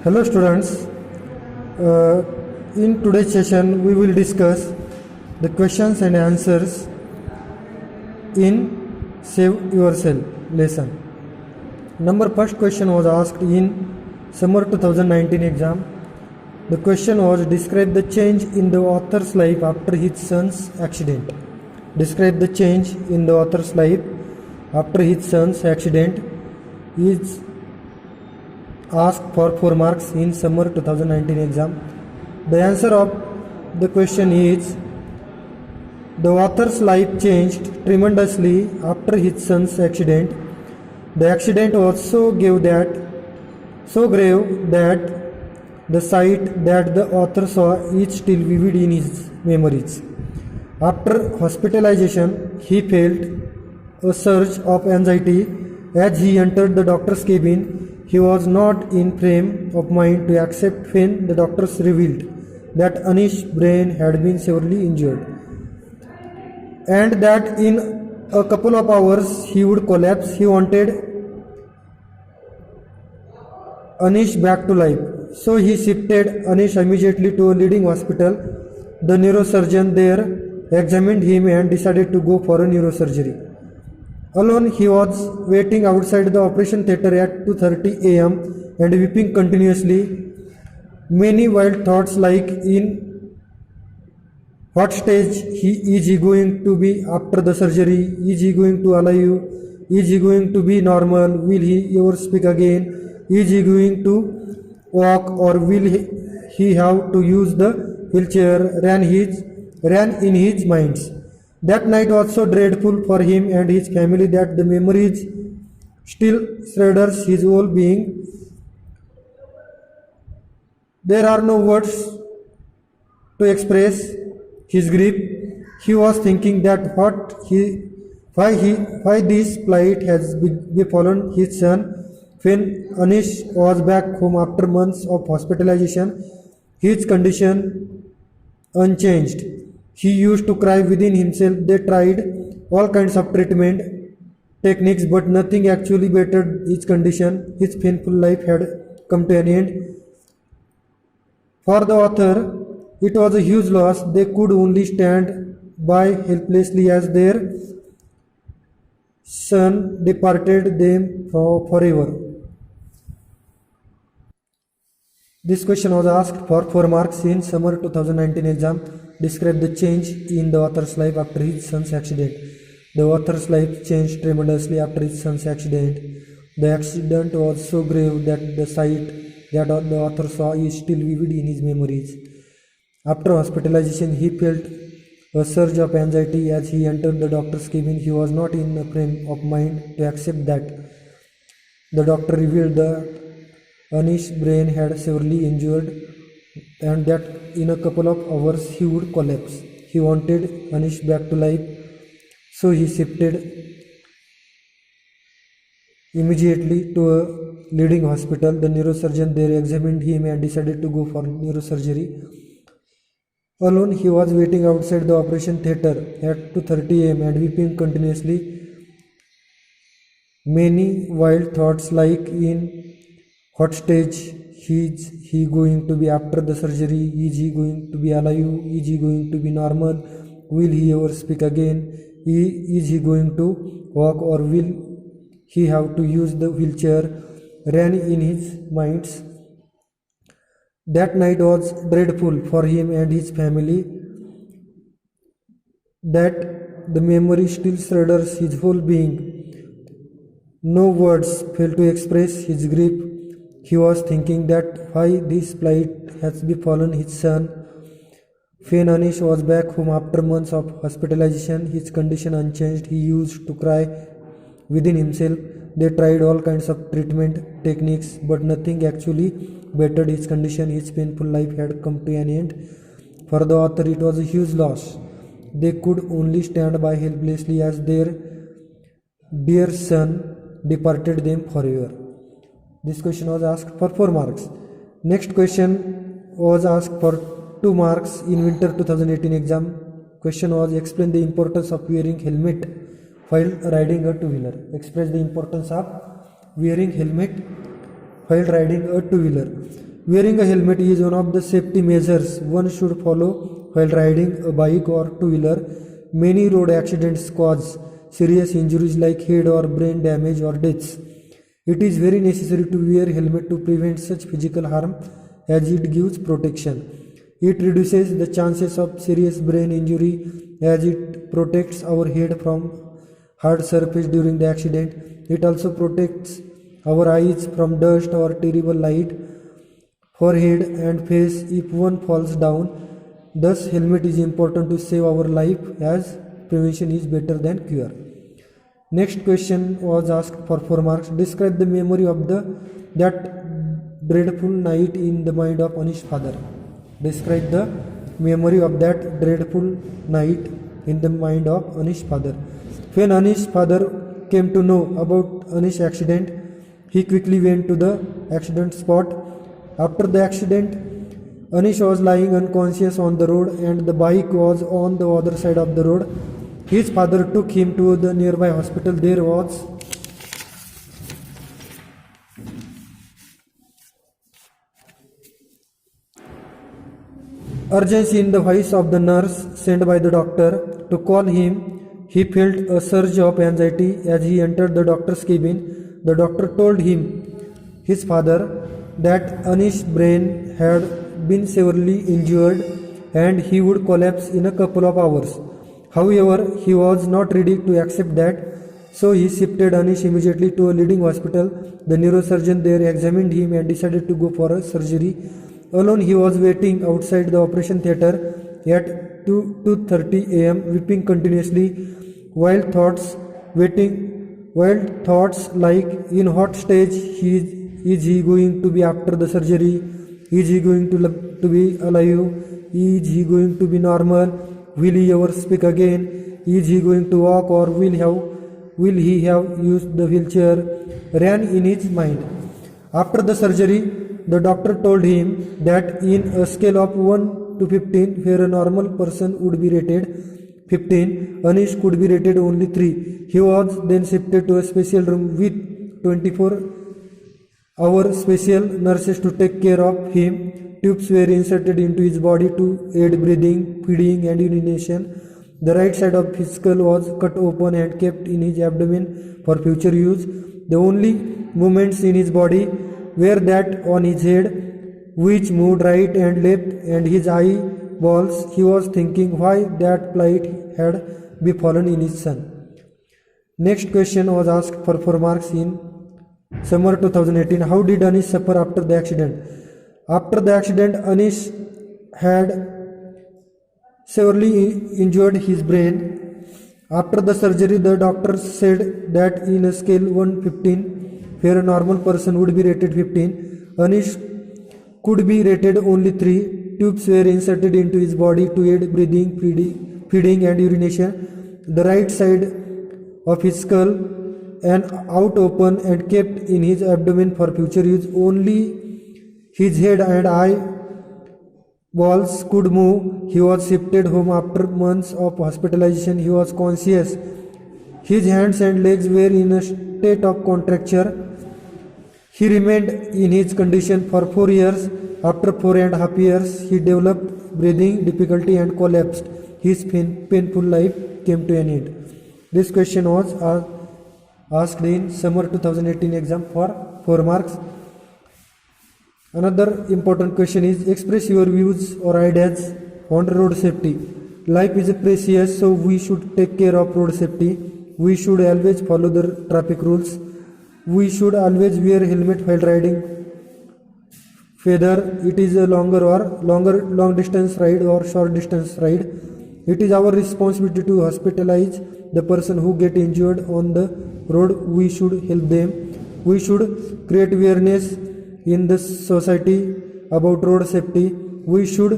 Hello students, uh, in today's session we will discuss the questions and answers in Save Yourself lesson. First question was asked in summer 2019 exam. The question was, describe the change in the author's life after his son's accident. Describe the change in the author's life after his son's accident is asked for 4 marks in summer 2019 exam. The answer of the question is, the author's life changed tremendously after his son's accident. The accident was so grave that the sight that the author saw is still vivid in his memories. After hospitalization, he felt a surge of anxiety as he entered the doctor's cabin. He was not in frame of mind to accept when the doctors revealed that Anish's brain had been severely injured and that in a couple of hours he would collapse. He wanted Anish back to life, so he shifted Anish immediately to a leading hospital. The neurosurgeon there examined him and decided to go for a neurosurgery. Alone, he was waiting outside the operation theatre at 2:30 a.m. and weeping continuously. Many wild thoughts like, in what stage is he going to be after the surgery? Is he going to alive? Is he going to be normal? Will he ever speak again? Is he going to walk, or will he have to use the wheelchair? Ran in his minds. That night was so dreadful for him and his family that the memories still shudders his whole being. There are no words to express his grief. He was thinking that why this plight has befallen his son. When Anish was back home after months of hospitalization, his condition unchanged. He used to cry within himself. They tried all kinds of treatment techniques, but nothing actually bettered his condition. His painful life had come to an end. For the author, it was a huge loss. They could only stand by helplessly as their son departed them forever. This question was asked for 4 marks in summer 2019 exam. Describe the change in the author's life after his son's accident. The author's life changed tremendously after his son's accident. The accident was so grave that the sight that the author saw is still vivid in his memories. After hospitalization, he felt a surge of anxiety as he entered the doctor's cabin. He was not in a frame of mind to accept that the doctor revealed that Anish's brain had severely injured and that in a couple of hours he would collapse. He wanted Anish back to life, so he shifted immediately to a leading hospital. The neurosurgeon there examined him and decided to go for neurosurgery. Alone, he was waiting outside the operation theatre at 2:30 a.m. and weeping continuously. Many wild thoughts like, in what stage is he going to be after the surgery? Is he going to be alive? Is he going to be normal? Will he ever speak again? Is he going to walk, or will he have to use the wheelchair? Ran in his minds. That night was dreadful for him and his family, that the memory still shudders his whole being. No words fail to express his grief. He was thinking that why this plight has befallen his son. When Anish was back home after months of hospitalization, his condition unchanged. He used to cry within himself. They tried all kinds of treatment techniques, but nothing actually bettered his condition. His painful life had come to an end. For the author, it was a huge loss. They could only stand by helplessly as their dear son departed them forever. This question was asked for 4 marks. Next question was asked for 2 marks in winter 2018 exam. Question was, explain the importance of wearing helmet while riding a two-wheeler. Express the importance of wearing helmet while riding a two-wheeler. Wearing a helmet is one of the safety measures one should follow while riding a bike or two-wheeler. Many road accidents cause serious injuries like head or brain damage or deaths. It is very necessary to wear helmet to prevent such physical harm as it gives protection. It reduces the chances of serious brain injury as it protects our head from hard surface during the accident. It also protects our eyes from dust or terrible light, forehead and face if one falls down. Thus, helmet is important to save our life as prevention is better than cure. Next question was asked for 4 marks. Describe the memory of that dreadful night in the mind of Anish's father. Describe the memory of that dreadful night in the mind of Anish's father. When Anish's father came to know about Anish's accident, he quickly went to the accident spot. After the accident, Anish was lying unconscious on the road and the bike was on the other side of the road. His father took him to the nearby hospital. There was urgency in the voice of the nurse sent by the doctor to call him. He felt a surge of anxiety as he entered the doctor's cabin. The doctor told his father that Anish's brain had been severely injured and he would collapse in a couple of hours. However, he was not ready to accept that, so he shifted Anish immediately to a leading hospital. The neurosurgeon there examined him and decided to go for a surgery. Alone, he was waiting outside the operation theater at 2:30 a.m., weeping continuously, while thoughts like, in what stage is he going to be after the surgery? Is he going to be alive? Is he going to be normal? Will he ever speak again? Is he going to walk, or will he have used the wheelchair? Ran in his mind. After the surgery, the doctor told him that in a scale of 1 to 15, where a normal person would be rated 15, Anish could be rated only 3. He was then shifted to a special room with 24-hour special nurses to take care of him. Tubes were inserted into his body to aid breathing, feeding and urination. The right side of his skull was cut open and kept in his abdomen for future use. The only movements in his body were that on his head, which moved right and left, and his eyeballs. He was thinking why that plight had befallen in his son. Next question was asked for 4 marks in summer 2018. How did Anish suffer after the accident? After the accident, Anish had severely injured his brain. After the surgery, the doctor said that in a scale 1-15, where a normal person would be rated 15, Anish could be rated only 3. Tubes were inserted into his body to aid breathing, feeding and urination. The right side of his skull and out open and kept in his abdomen for future use. Only his head and eyeballs could move. He was shifted home after months of hospitalization. He was conscious. His hands and legs were in a state of contracture. He remained in his condition for 4 years. After 4.5 years, he developed breathing difficulty and collapsed. His painful life came to an end. This question was asked in summer 2018 exam for 4 marks. Another important question is express your views or ideas on road safety. Life is precious, so we should take care of road safety. We should always follow the traffic rules. We should always wear helmet while riding, whether it is a long distance ride or short distance ride. It is our responsibility to hospitalize the person who get injured on the road. We should help them. We should create awareness in the society about road safety. We should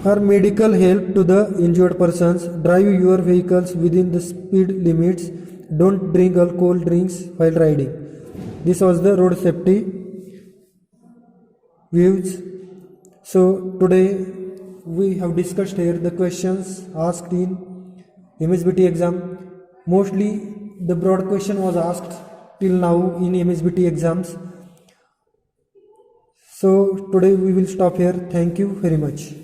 offer medical help to the injured persons. Drive your vehicles within the speed limits. Don't drink alcohol drinks while riding. This was the road safety views. So today we have discussed here the questions asked in MSBT exam. Mostly the broad question was asked till now in MSBT exams. So today we will stop here. Thank you very much.